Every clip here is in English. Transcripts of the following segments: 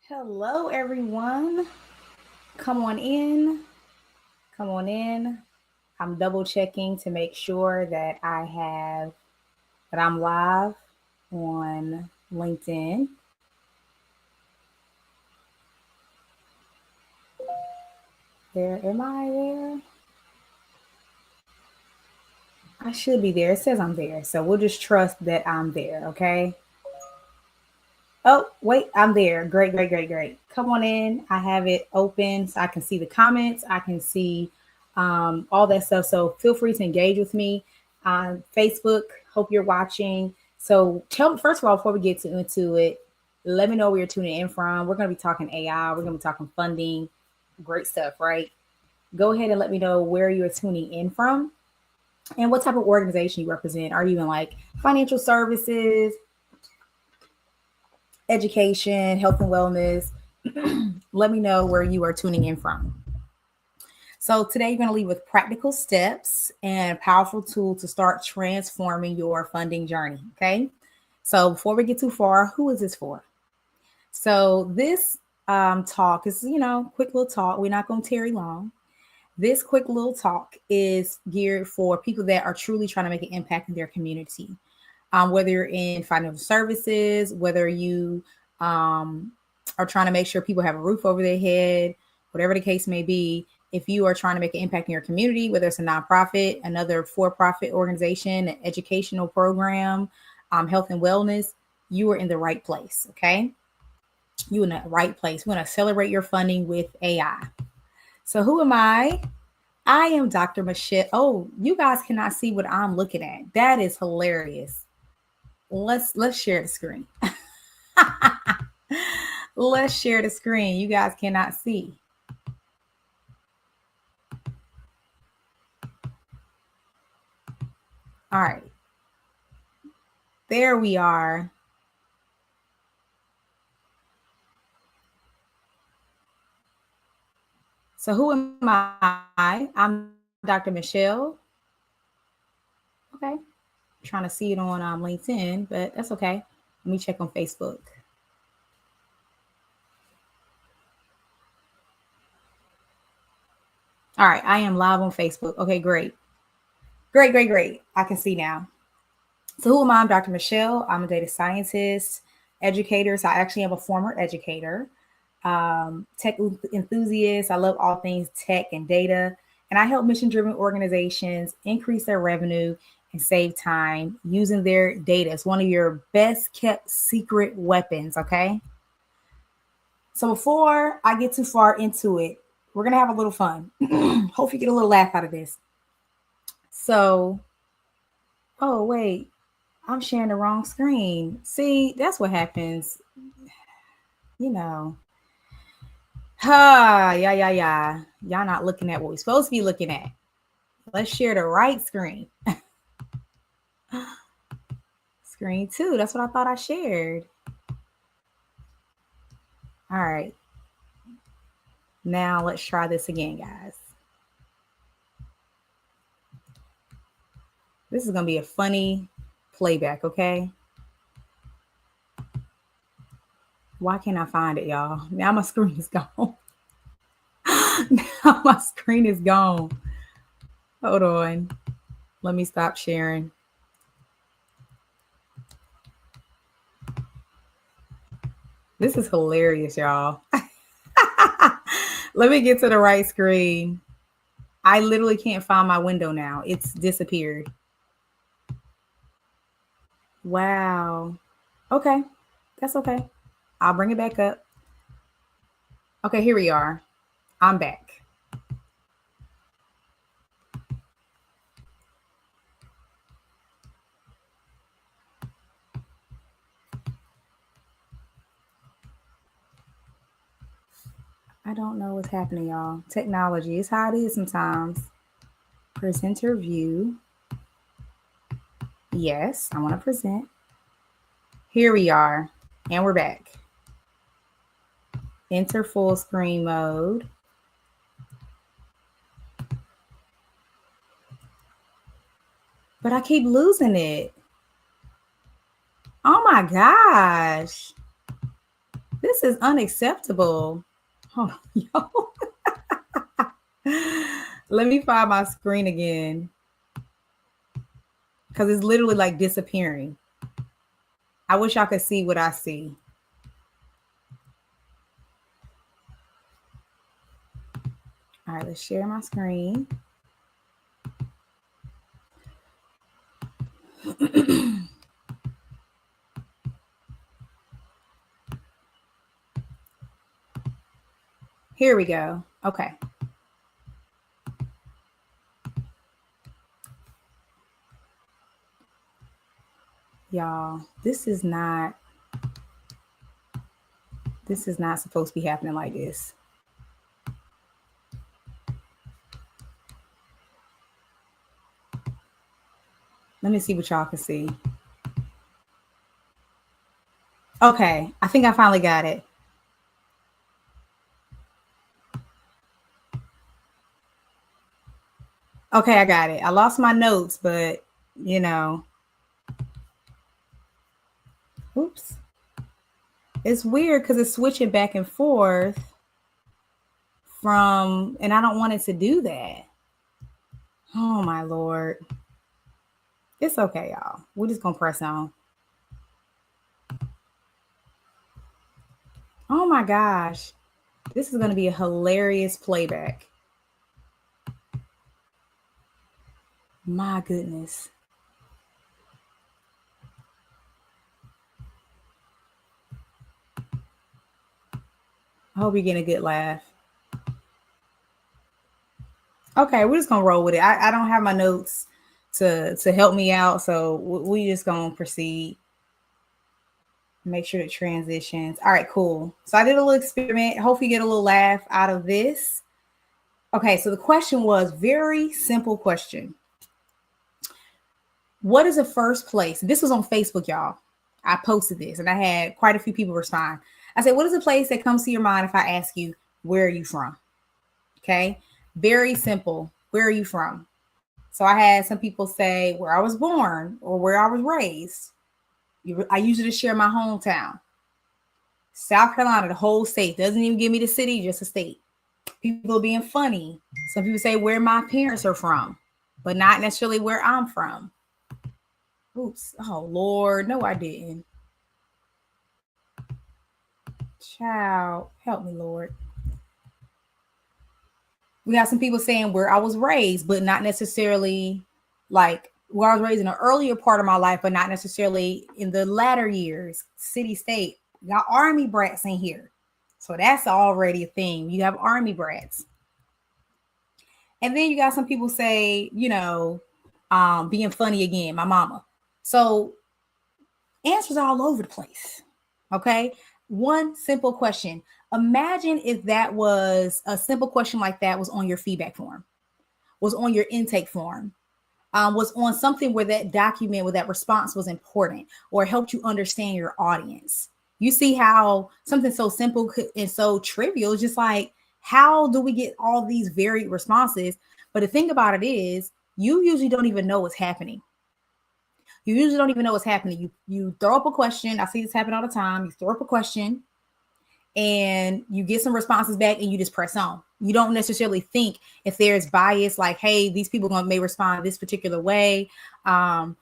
Hello, everyone. Come on in. Come on in. I'm double checking to make sure that I'm live on LinkedIn. There, am I there? I should be there. It says I'm there. So we'll just trust that I'm there, okay? Oh, wait, I'm there. Great, great, great, great. Come on in. I have it open so I can see the comments. I can see all that stuff. So feel free to engage with me on Facebook. Hope you're watching. So tell me, first of all, before we get into it, let me know where you're tuning in from. We're going to be talking AI. We're going to be talking funding. Great stuff, right? Go ahead and let me know where you're tuning in from and what type of organization you represent. Are you in like financial services, education, health and wellness? Let me know where you are tuning in from. So today you're going to leave with practical steps and a powerful tool to start transforming your funding journey. Okay. So before we get too far, who is this for? So this talk is, quick little talk. We're not going to tarry long. This quick little talk is geared for people that are truly trying to make an impact in their community. Whether you're in financial services, whether you are trying to make sure people have a roof over their head, whatever the case may be, if you are trying to make an impact in your community, whether it's a nonprofit, another for-profit organization, an educational program, health and wellness, you are in the right place, okay? You're in the right place. We want to celebrate your funding with AI. So who am I? I am Dr. Michelle. Oh, you guys cannot see what I'm looking at. That is hilarious. Let's share the screen. Let's share the screen. You guys cannot see. All right. There we are. So who am I? I'm Dr. Michelle. Okay. I'm trying to see it on LinkedIn, but that's okay. Let me check on Facebook. All right. I am live on Facebook. Okay, great. Great, great, great. I can see now. So who am I? I'm Dr. Michelle. I'm a data scientist, educator. So I actually am a former educator, tech enthusiast. I love all things tech and data. And I help mission-driven organizations increase their revenue and save time using their data. It's one of your best kept secret weapons, okay? So before I get too far into it, we're going to have a little fun. Hope you get a little laugh out of this. So, oh, wait. I'm sharing the wrong screen. See, that's what happens. You know. Yeah. Y'all not looking at what we're supposed to be looking at. Let's share the right screen. Screen 2. That's what I thought I shared. All right. Now let's try this again, guys. This is going to be a funny playback, okay? Why can't I find it, y'all? Now my screen is gone. Now my screen is gone. Hold on. Let me stop sharing. This is hilarious, y'all. Let me get to the right screen. I literally can't find my window now. It's disappeared. Wow. Okay. That's okay. I'll bring it back up. Okay, here we are. I'm back. I don't know what's happening, y'all. Technology is how it is sometimes. Presenter view. Yes, I want to present. Here we are. And we're back. Enter full screen mode. But I keep losing it. Oh my gosh. This is unacceptable. Oh, yo. Let me find my screen again. Because it's literally like disappearing. I wish I could see what I see. All right, let's share my screen. Here we go. Okay. Y'all, this is not supposed to be happening like this. Let me see what y'all can see. Okay, I think I finally got it. Okay, I got it. I lost my notes, but you know, oops. It's weird because it's switching back and forth from, and I don't want it to do that. Oh my Lord. It's okay, y'all. We're just gonna press on. Oh my gosh. This is gonna be a hilarious playback. My goodness. I hope you're getting a good laugh. Okay, we're just gonna roll with it. I don't have my notes to help me out, so we just gonna proceed. Make sure it transitions. All right, cool. So I did a little experiment. Hopefully you get a little laugh out of this. Okay, so the question was very simple question. What is the first place? This was on Facebook, y'all. I posted this and I had quite a few people respond. I said, what is a place that comes to your mind if I ask you, where are you from? Okay, very simple. Where are you from? So I had some people say where I was born or where I was raised. I usually share my hometown. South Carolina, the whole state. Doesn't even give me the city, just a state. People are being funny. Some people say where my parents are from, but not necessarily where I'm from. Oops. Oh, Lord. No, I didn't. Child, help me, Lord. We got some people saying where I was raised, but not necessarily like where I was raised in an earlier part of my life, but not necessarily in the latter years, city, state. We got Army brats in here. So that's already a thing. You have Army brats. And then you got some people say, you know, being funny again, my mama. So answers all over the place. Okay. One simple question. Imagine if that was a simple question like that was on your feedback form, was on your intake form, was on something where that document, where that response was important or helped you understand your audience. You see how something so simple and so trivial is just like, how do we get all these varied responses? But the thing about it is, you usually don't even know what's happening. You usually don't even know what's happening. You throw up a question. I see this happen all the time. You throw up a question and you get some responses back and you just press on. You don't necessarily think if there's bias, like, hey, these people may respond this particular way. Or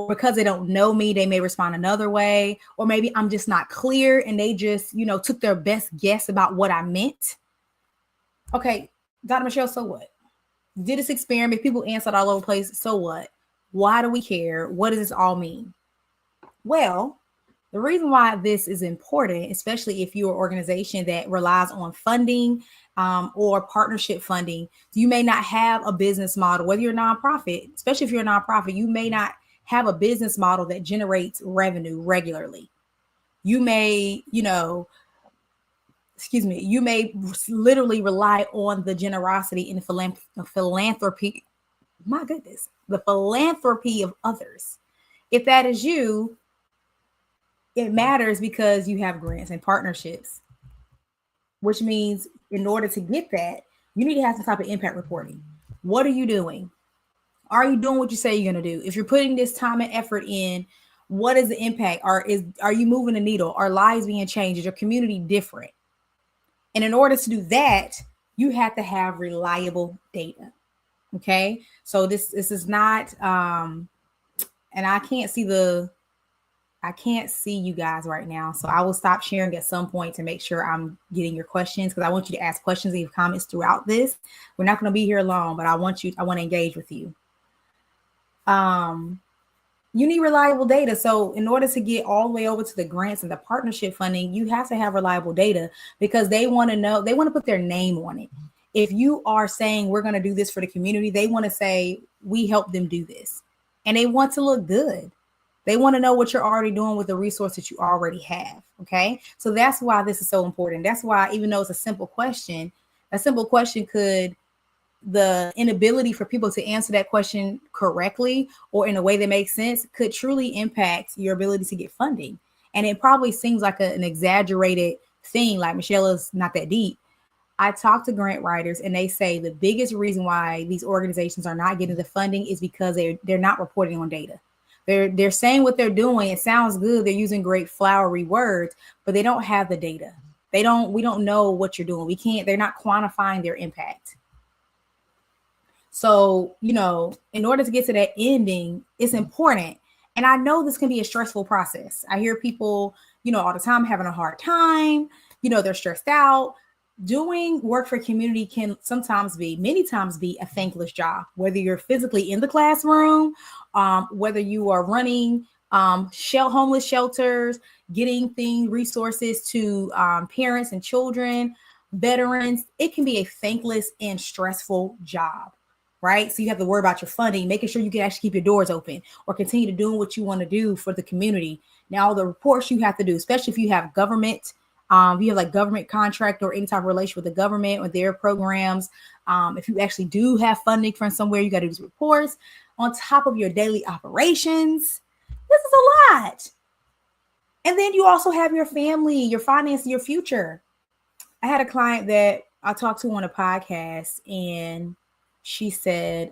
because they don't know me, they may respond another way. Or maybe I'm just not clear and they just, you know, took their best guess about what I meant. Okay, Dr. Michelle, so what? Did this experiment, people answered all over the place. So what? Why do we care? What does this all mean? Well, the reason why this is important, especially if you're an organization that relies on funding or partnership funding, you may not have a business model, whether you're a nonprofit, especially if you're a nonprofit, you may not have a business model that generates revenue regularly. You may, you may literally rely on the generosity and the philanthropy. My goodness, the philanthropy of others. If that is you, it matters because you have grants and partnerships, which means in order to get that, you need to have some type of impact reporting. What are you doing? Are you doing what you say you're going to do? If you're putting this time and effort in, What is the impact? Are you moving the needle? Are lives being changed? Is your community different? And in order to do that, you have to have reliable data. Okay. So this is not and I can't see you guys right now. So I will stop sharing at some point to make sure I'm getting your questions, because I want you to ask questions, leave comments throughout this. We're not going to be here long, but I want to engage with you. You need reliable data. So in order to get all the way over to the grants and the partnership funding, you have to have reliable data, because they want to know, they want to put their name on it. If you are saying we're going to do this for the community, they want to say we help them do this, and they want to look good. They want to know what you're already doing with the resource that you already have. Okay. So that's why this is so important. That's why, even though it's a simple question could, the inability for people to answer that question correctly or in a way that makes sense could truly impact your ability to get funding. And it probably seems like an exaggerated thing, like Michelle is not that deep. I talk to grant writers and they say the biggest reason why these organizations are not getting the funding is because they're not reporting on data. They're saying what they're doing. It sounds good. They're using great flowery words, but they don't have the data. We don't know what you're doing. They're not quantifying their impact. So, in order to get to that ending, it's important. And I know this can be a stressful process. I hear people, all the time having a hard time, they're stressed out. Doing work for community can many times be a thankless job, whether you're physically in the classroom, whether you are running homeless shelters, getting resources to parents and children, veterans. It can be a thankless and stressful job. Right. So you have to worry about your funding, making sure you can actually keep your doors open or continue to doing what you want to do for the community. Now, the reports you have to do, especially if you have government, if you have like government contract or any type of relation with the government or their programs. If you actually do have funding from somewhere, you got to do these reports on top of your daily operations. This is a lot. And then you also have your family, your finances, your future. I had a client that I talked to on a podcast, and she said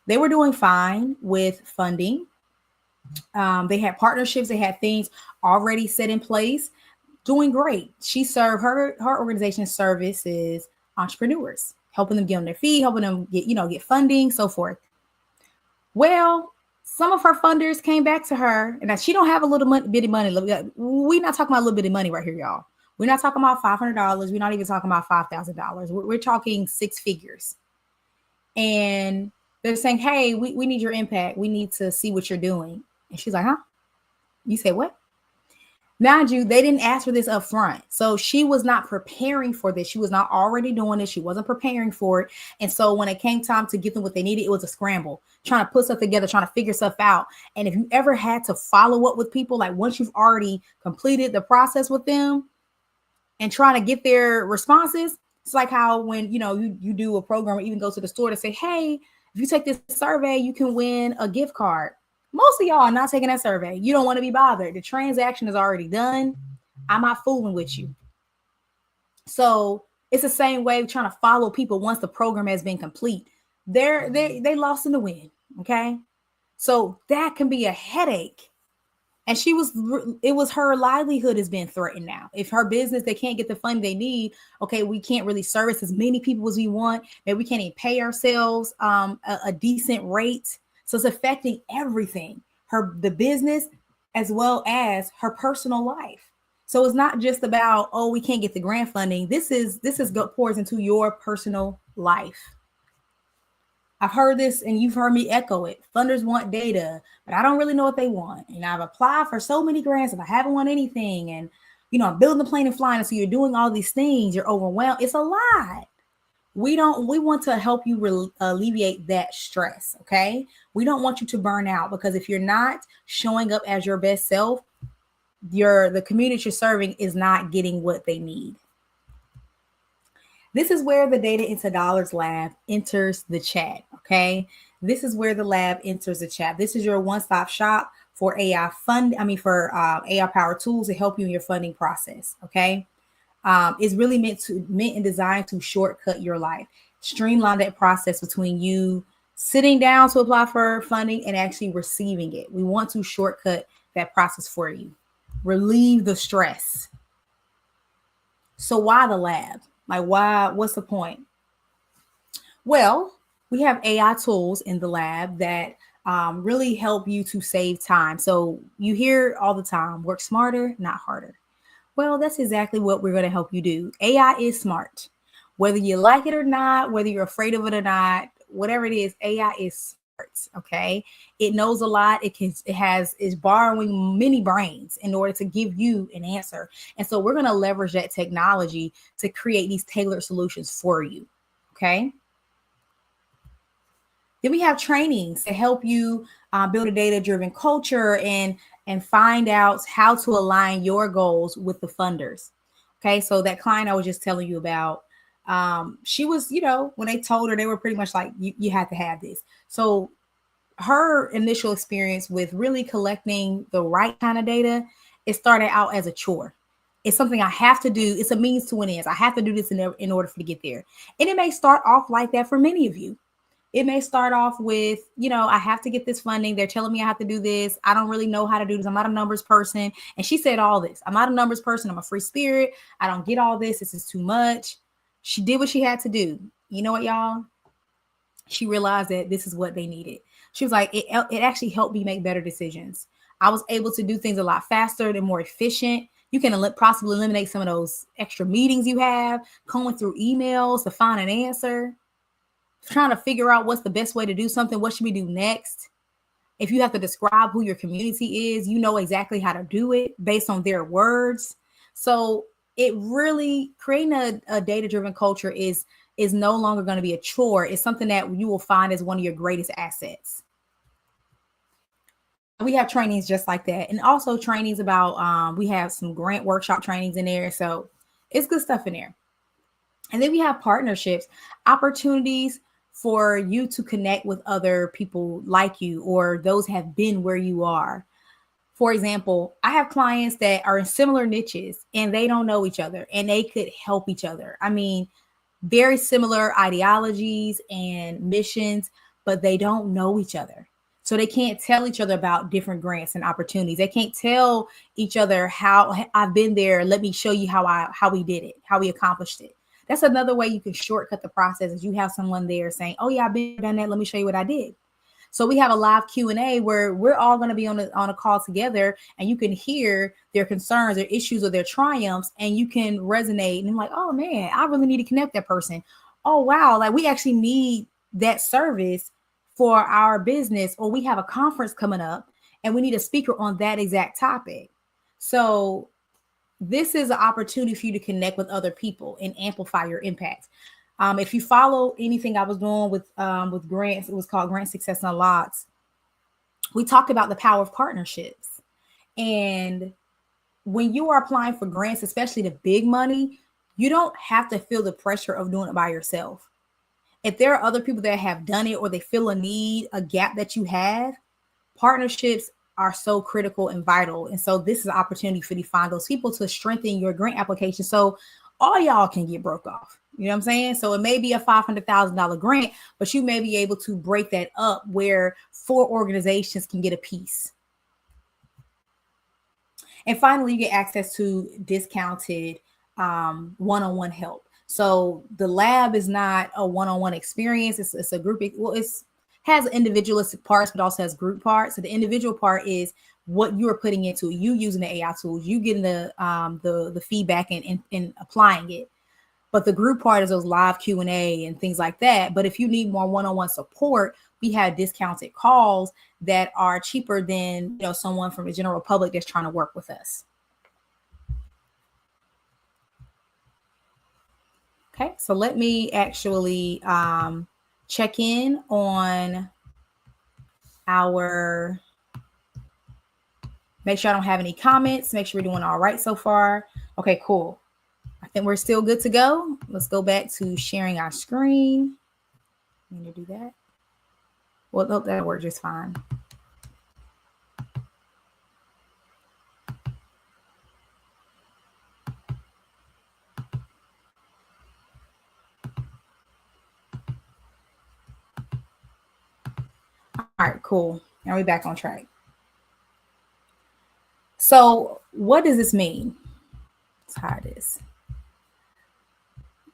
they were doing fine with funding. They had partnerships. They had things already set in place, doing great. She served her organization services entrepreneurs, helping them get on their feet, helping them get funding, so forth. Well, some of her funders came back to her, and she don't have a little bitty money. We're not talking about a little bitty money right here, y'all. We're not talking about $500. We're not even talking about $5,000. We're talking six figures. And they're saying, hey, we need your impact. We need to see what you're doing. And she's like, huh? You say what? Mind you, they didn't ask for this up front. So she was not preparing for this. She was not already doing this. She wasn't preparing for it. And so when it came time to give them what they needed, it was a scramble, trying to put stuff together, trying to figure stuff out. And if you ever had to follow up with people, like once you've already completed the process with them and trying to get their responses, it's like how when, you do a program or even go to the store to say, hey, if you take this survey, you can win a gift card. Most of y'all are not taking that survey. You don't want to be bothered. The transaction is already done. I'm not fooling with you. So it's the same way trying to follow people once the program has been complete. They lost in the wind. Okay. So that can be a headache. And it was her livelihood has been threatened now. If her business, they can't get the funding they need. Okay, we can't really service as many people as we want. Maybe we can't even pay ourselves a decent rate. So it's affecting everything, the business, as well as her personal life. So it's not just about, oh, we can't get the grant funding. This pours into your personal life. I've heard this and you've heard me echo it. Funders want data, but I don't really know what they want. And I've applied for so many grants and I haven't won anything. And, I'm building the plane and flying. And so you're doing all these things. You're overwhelmed. It's a lot. We want to help you alleviate that stress. Okay. We don't want you to burn out, because if you're not showing up as your best self, the community you're serving is not getting what they need. This is where the Data into Dollars Lab enters the chat, okay? This is where the lab enters the chat. This is your one-stop shop for AI-powered tools to help you in your funding process, okay? It's really meant and designed to shortcut your life, streamline that process between you sitting down to apply for funding and actually receiving it. We want to shortcut that process for you, relieve the stress. So why the lab? Like, why? What's the point? Well, we have AI tools in the lab that really help you to save time. So you hear all the time, work smarter, not harder. Well, that's exactly what we're going to help you do. AI is smart. Whether you like it or not, whether you're afraid of it or not, whatever it is, AI is smart. Okay. It knows a lot. Is borrowing many brains in order to give you an answer. And so we're going to leverage that technology to create these tailored solutions for you. Okay. Then we have trainings to help you build a data-driven culture and find out how to align your goals with the funders. Okay, so that client I was just telling you about, she was, when they told her, they were pretty much like, you had to have this. So her initial experience with really collecting the right kind of data, it started out as a chore. It's something I have to do. It's a means to an end. I have to do this in order to get there. And it may start off like that for many of you. It may start off with, I have to get this funding. They're telling me I have to do this. I don't really know how to do this. I'm not a numbers person. And she said all this. I'm not a numbers person. I'm a free spirit. I don't get all this. This is too much. She did what she had to do. You know what, y'all? She realized that this is what they needed. She was like, it actually helped me make better decisions. I was able to do things a lot faster and more efficient. You can possibly eliminate some of those extra meetings you have, combing through emails to find an answer, trying to figure out what's the best way to do something. What should we do next? If you have to describe who your community is, you know exactly how to do it based on their words. So it really, creating a data-driven culture is no longer going to be a chore. It's something that you will find as one of your greatest assets. We have trainings just like that. And also trainings about, we have some grant workshop trainings in there. So it's good stuff in there. And then we have partnerships, opportunities for you to connect with other people like you, or those have been where you are. For example, I have clients that are in similar niches and they don't know each other and they could help each other. I mean, very similar ideologies and missions, but they don't know each other. So they can't tell each other about different grants and opportunities. They can't tell each other how I've been there. Let me show you how we did it, how we accomplished it. That's another way you can shortcut the process, is you have someone there saying, oh yeah, I've been done that. Let me show you what I did. So we have a live Q&A where we're all going to be on a call together, and you can hear their concerns, their issues, or their triumphs, and you can resonate. And I'm like, oh man, I really need to connect that person. Oh wow, like we actually need that service for our business, or we have a conference coming up and we need a speaker on that exact topic. So this is an opportunity for you to connect with other people and amplify your impact. If you follow anything I was doing with grants, it was called Grant Success Unlocked. We talked about the power of partnerships. And when you are applying for grants, especially the big money, you don't have to feel the pressure of doing it by yourself. If there are other people that have done it, or they feel a need, a gap that you have, partnerships are so critical and vital. And so this is an opportunity for you to find those people to strengthen your grant application, so all y'all can get broke off. You know what I'm saying? So it may be a $500,000 grant, but you may be able to break that up where 4 organizations can get a piece. And finally, you get access to discounted one-on-one help. So the lab is not a one-on-one experience. It's a group. Well, it's has individualistic parts, but also has group parts. So the individual part is what you are putting into it. You using the AI tools, you getting the feedback and applying it. But the group part is those live Q&A and things like that. But if you need more one-on-one support, we have discounted calls that are cheaper than someone from the general public that's trying to work with us. Okay, so let me actually check in on make sure I don't have any comments, make sure we're doing all right so far. Okay, cool. I think we're still good to go. Let's go back to sharing our screen. I'm going to do that. Well, nope, that'll work just fine. right, cool. Now we're back on track. So what does this mean? Let's hide this.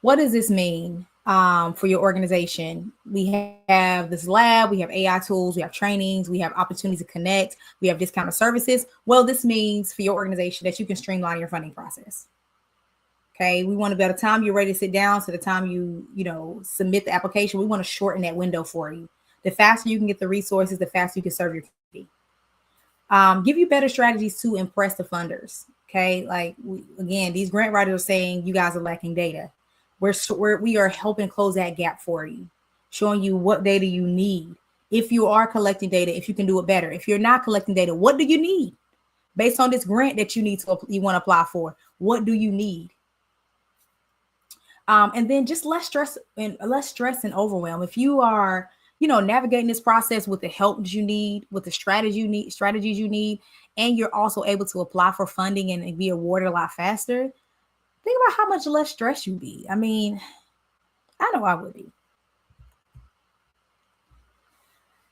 What does this mean for your organization? We have this lab, we have AI tools, we have trainings, we have opportunities to connect, we have discounted services. Well, this means for your organization that you can streamline your funding process. Okay, we want to, by the time you're ready to sit down to the time you submit the application, we want to shorten that window for you. The faster you can get the resources, the faster you can serve your community. Give you better strategies to impress the funders. Okay, like again, these grant writers are saying you guys are lacking data. We are helping close that gap for you, showing you what data you need. If you are collecting data, if you can do it better. If you're not collecting data, what do you need? Based on this grant that you want to apply for, what do you need? And then just less stress and overwhelm. If you are, navigating this process with the help that you need, with the strategies you need, and you're also able to apply for funding and be awarded a lot faster, think about how much less stress you'd be. I mean, I know I would be.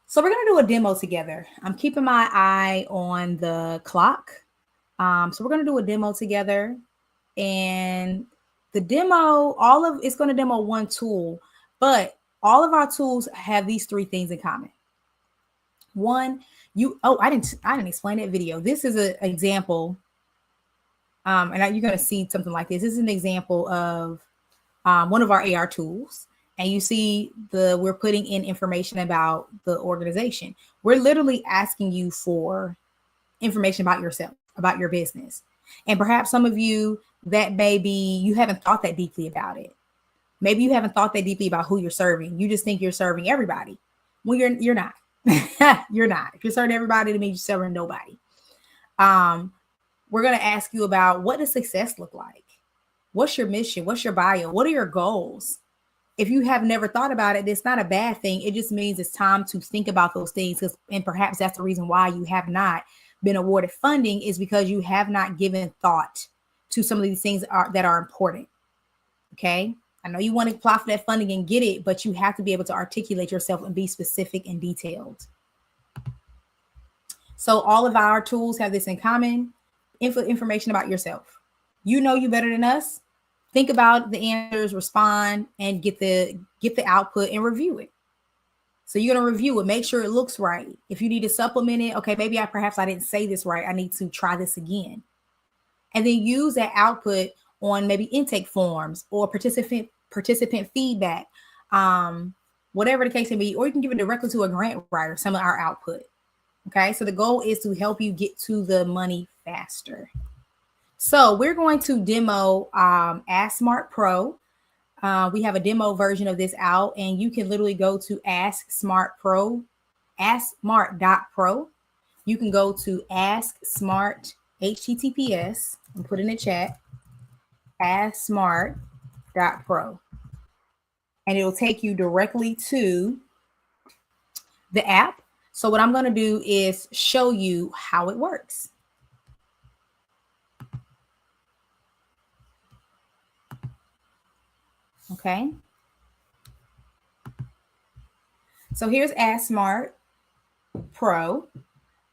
So we're going to do a demo together. I'm keeping my eye on the clock. So we're going to do a demo together, and the demo, it's going to demo one tool, but all of our tools have these three things in common. One, I didn't explain that video. This is an example. And you're going to see something like this. This is an example of one of our AR tools. And you see we're putting in information about the organization. We're literally asking you for information about yourself, about your business. And perhaps some of you, that maybe you haven't thought that deeply about it. Maybe you haven't thought that deeply about who you're serving. You just think you're serving everybody. Well, you're not. You're not. If you're serving everybody, that means you're serving nobody. We're going to ask you about, what does success look like? What's your mission? What's your bio? What are your goals? If you have never thought about it, it's not a bad thing. It just means it's time to think about those things. And perhaps that's the reason why you have not been awarded funding, is because you have not given thought to some of these things that are important. Okay. I know you want to apply for that funding and get it, but you have to be able to articulate yourself and be specific and detailed. So all of our tools have this in common: information about yourself. You know you better than us. Think about the answers, respond, and get the output and review it. So you're going to review it, make sure it looks right. If you need to supplement it, okay, maybe perhaps I didn't say this right. I need to try this again. And then use that output on maybe intake forms or participant feedback, whatever the case may be, or you can give it directly to a grant writer, some of our output. Okay, so the goal is to help you get to the money faster. So we're going to demo Ask Smart Pro. We have a demo version of this out, and you can literally go to Ask Smart Pro, AskSmart.pro. You can go to Ask Smart, HTTPS, and put in the chat, AskSmart.pro. And it'll take you directly to the app. So what I'm going to do is show you how it works. Okay. So here's Ask Smart Pro,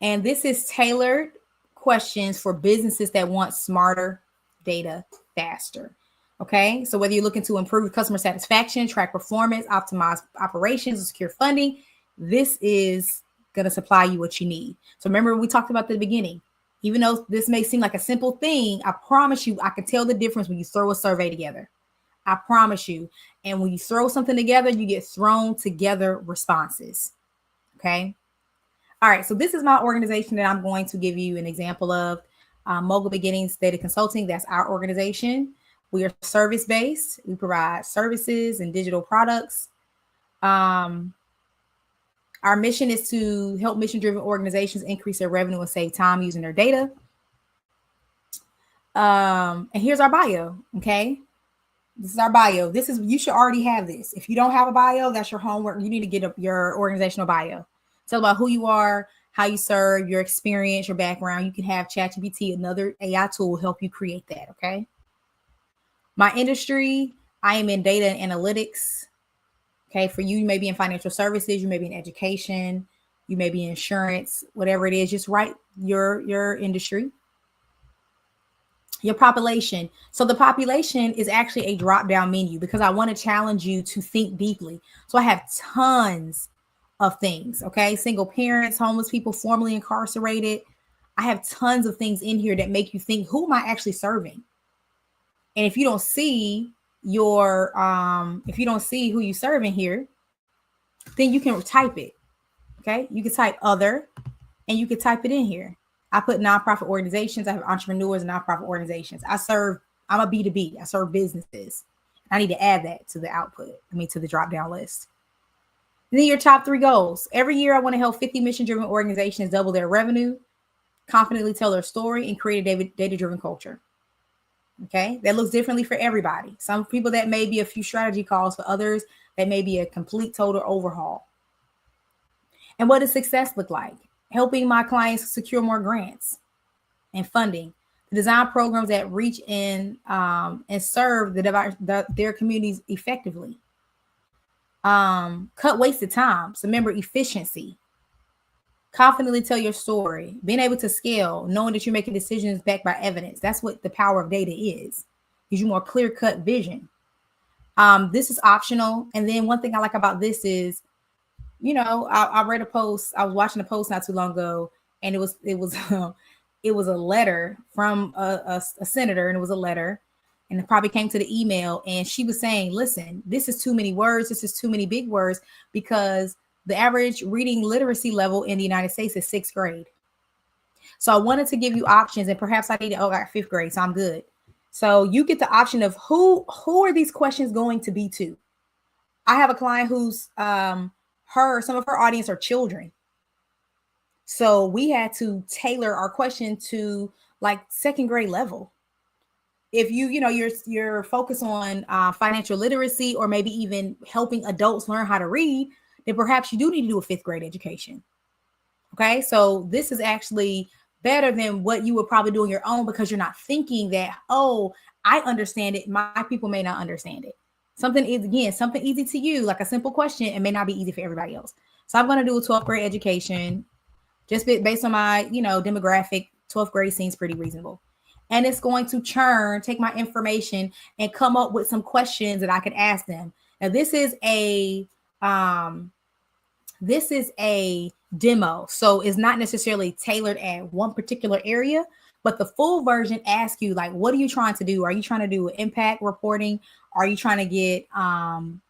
and this is tailored questions for businesses that want smarter data faster. Okay. So whether you're looking to improve customer satisfaction, track performance, optimize operations, or secure funding, this is going to supply you what you need. So remember, we talked about at the beginning, even though this may seem like a simple thing, I promise you, I can tell the difference when you throw a survey together. I promise you. And when you throw something together, you get thrown together responses. Okay. All right. So this is my organization that I'm going to give you an example of. Mogul Beginnings Data Consulting. That's our organization. We are service-based. We provide services and digital products. Our mission is to help mission-driven organizations increase their revenue and save time using their data. And here's our bio. Okay. This is our bio. You should already have this. If you don't have a bio, that's your homework. You need to get your organizational bio. Tell about who you are, how you serve, your experience, your background. You can have ChatGPT, another AI tool, help you create that. Okay. My industry, I am in data and analytics. Okay. For you may be in financial services, you may be in education, You may be insurance, whatever it is. Just write your industry, your population. So the population is actually a drop down menu because I want to challenge you to think deeply. So I have tons of things. Okay. Single parents, homeless people, formerly incarcerated. I have tons of things in here that make you think, who am I actually serving? And if you don't see if you don't see who you serve in here, then you can type it. Okay. You can type other and you can type it in here. I put nonprofit organizations. I have entrepreneurs and nonprofit organizations. I'm a B2B. I serve businesses. I need to add that to the output. To the drop down list. And then your top 3 goals. Every year, I want to help 50 mission-driven organizations double their revenue, confidently tell their story, and create a data-driven culture. Okay, that looks differently for everybody. Some people that may be a few strategy calls, for others that may be a complete total overhaul. And what does success look like? Helping my clients secure more grants and funding, to design programs that reach in and serve their communities effectively. Cut wasted time. So remember, efficiency. Confidently tell your story, being able to scale, knowing that you're making decisions backed by evidence. That's what the power of data is. Gives you more clear-cut vision. This is optional. And then one thing I like about this is, I read a post. I was watching a post not too long ago, and it was it was a letter from a senator, and it was a letter, and it probably came to the email, and she was saying, listen, this is too many words. This is too many big words, because the average reading literacy level in the United States is 6th grade. So I wanted to give you options, and perhaps I got 5th grade, so I'm good. So you get the option of who are these questions going to be to? I have a client who's some of her audience are children. So we had to tailor our question to like 2nd grade level. If you're focused on financial literacy, or maybe even helping adults learn how to read, then perhaps you do need to do a 5th grade education. Okay, so this is actually better than what you would probably do on your own, because you're not thinking that, oh, I understand it, my people may not understand it. Something easy to you, like a simple question, and may not be easy for everybody else. So I'm going to do a 12th grade education, just based on my demographic. 12th grade seems pretty reasonable. And it's going to take my information and come up with some questions that I could ask them. Now, this is a demo, so it's not necessarily tailored at one particular area, but the full version asks you, like, what are you trying to do? Are you trying to do impact reporting? Are you trying to get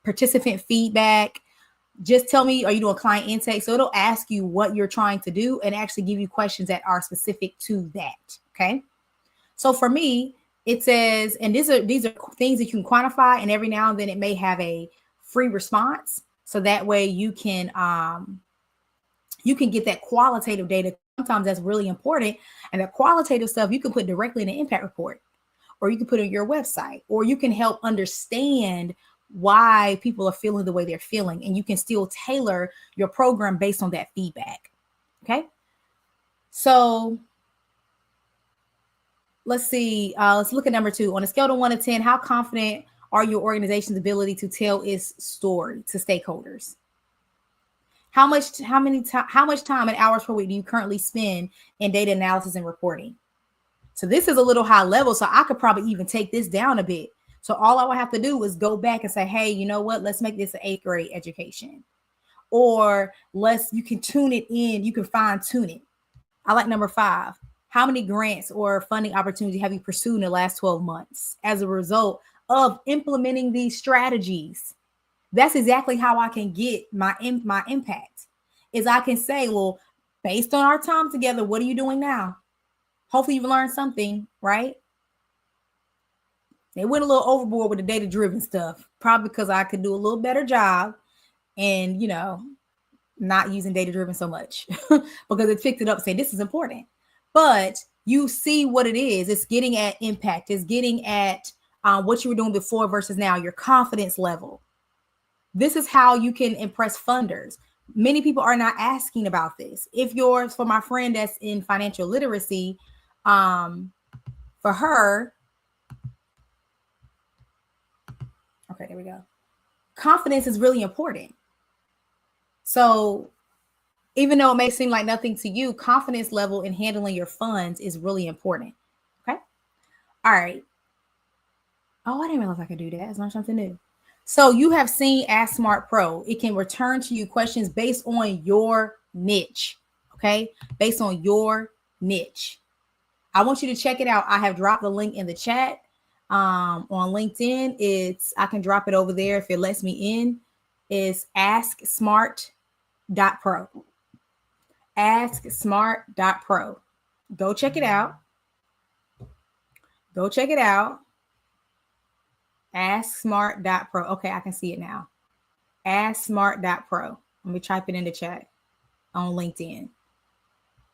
participant feedback? Just tell me, are you doing client intake? So it'll ask you what you're trying to do and actually give you questions that are specific to that. Okay. So for me, it says, and these are things that you can quantify, and every now and then it may have a free response. So that way you can get that qualitative data. Sometimes that's really important. And the qualitative stuff you can put directly in an impact report, or you can put it on your website, or you can help understand why people are feeling the way they're feeling. And you can still tailor your program based on that feedback. Okay. So let's see. Let's look at number 2. On a scale of 1 to 10, how confident are your organization's ability to tell its story to stakeholders? How much time and hours per week do you currently spend in data analysis and reporting? So this is a little high level, so I could probably even take this down a bit. So all I would have to do is go back and say, hey, you know what? Let's make this an 8th grade education. Or you can tune it in. You can fine tune it. I like number 5. How many grants or funding opportunities have you pursued in the last 12 months as a result of implementing these strategies? That's exactly how I can get my impact. Is I can say, well, based on our time together, what are you doing now? Hopefully you've learned something, right? They went a little overboard with the data-driven stuff, probably because I could do a little better job and, not using data-driven so much because it picked it up saying this is important. But you see what it is. It's getting at impact. It's getting at what you were doing before versus now, your confidence level. This is how you can impress funders. Many people are not asking about this. For my friend that's in financial literacy, for her, okay, there we go. Confidence is really important. So Even though it may seem like nothing to you, confidence level in handling your funds is really important. Okay. All right. Oh, I didn't realize I could do that. It's not something new. So you have seen Ask Smart Pro. It can return to you questions based on your niche. Okay. Based on your niche. I want you to check it out. I have dropped the link in the chat. On LinkedIn, I can drop it over there if it lets me in. It's asksmart.pro. Asksmart.pro. Go check it out. Go check it out. Asksmart.pro. Okay, I can see it now. Asksmart.pro. Let me type it in the chat on LinkedIn.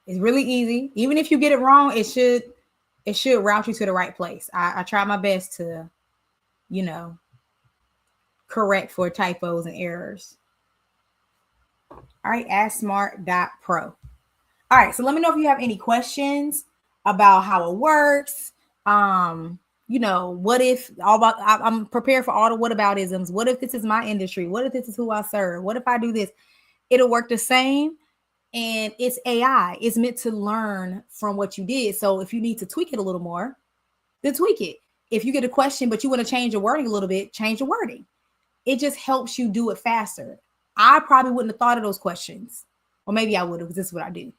It's really easy. Even if you get it wrong, it should route you to the right place. I try my best to, correct for typos and errors. All right, asksmart.pro. All right, so let me know if you have any questions about how it works. What if I'm prepared for all the whataboutisms. What if this is my industry? What if this is who I serve? What if I do this? It'll work the same. And it's AI. It's meant to learn from what you did. So if you need to tweak it a little more, then tweak it. If you get a question, but you want to change your wording a little bit, change your wording. It just helps you do it faster. I probably wouldn't have thought of those questions. Or maybe I would have, because this is what I do.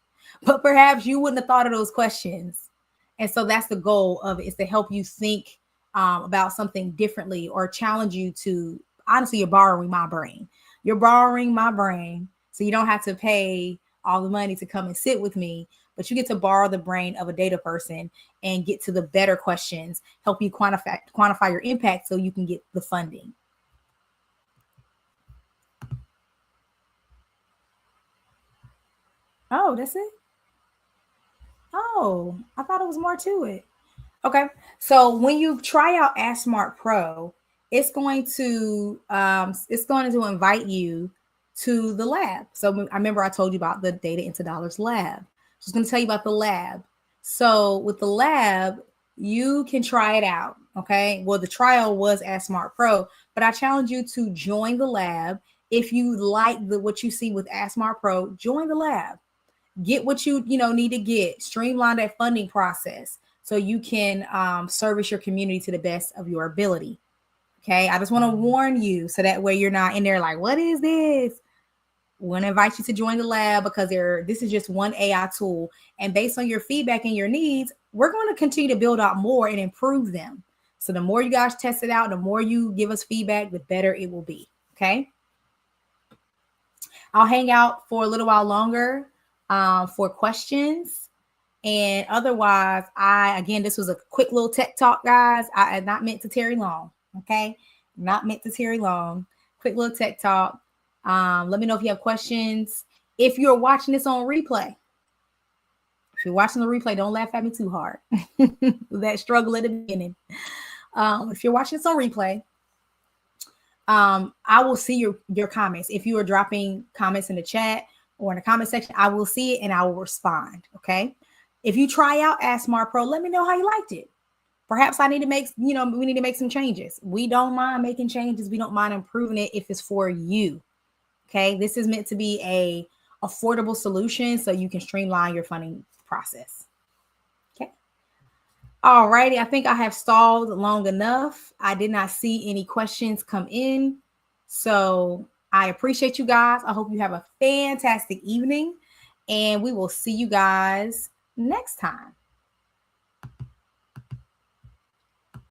But perhaps you wouldn't have thought of those questions. And so that's the goal of it, is to help you think about something differently, or challenge you to, honestly, you're borrowing my brain. You're borrowing my brain. So you don't have to pay all the money to come and sit with me, but you get to borrow the brain of a data person and get to the better questions, help you quantify your impact so you can get the funding. Oh, that's it? Oh, I thought it was more to it. Okay. So when you try out Ask Smart Pro, it's going to invite you to the lab. So I remember I told you about the Data into Dollars lab. So I'm going to tell you about the lab. So with the lab, you can try it out. Okay. Well, the trial was Ask Smart Pro, but I challenge you to join the lab. If you like what you see with Ask Smart Pro, join the lab. Get what you need to get. Streamline that funding process so you can service your community to the best of your ability. Okay. I just want to warn you so that way you're not in there like, what is this? I want to invite you to join the lab, because this is just one AI tool. And based on your feedback and your needs, we're going to continue to build out more and improve them. So the more you guys test it out, the more you give us feedback, the better it will be. Okay. I'll hang out for a little while longer for questions. And otherwise, this was a quick little tech talk, guys. I am not meant to tarry long. Okay. Not meant to tarry long. Quick little tech talk. Let me know if you have questions. If you're watching this on replay, don't laugh at me too hard. That struggle at the beginning. If you're watching this on replay, I will see your comments. If you are dropping comments in the chat or in the comment section, I will see it and I will respond. Okay. If you try out Ask Smart Pro, let me know how you liked it. Perhaps we need to make some changes. We don't mind making changes. We don't mind improving it if it's for you. Okay. This is meant to be a affordable solution so you can streamline your funding process. Okay. All righty. I think I have stalled long enough. I did not see any questions come in. So I appreciate you guys. I hope you have a fantastic evening, and we will see you guys next time.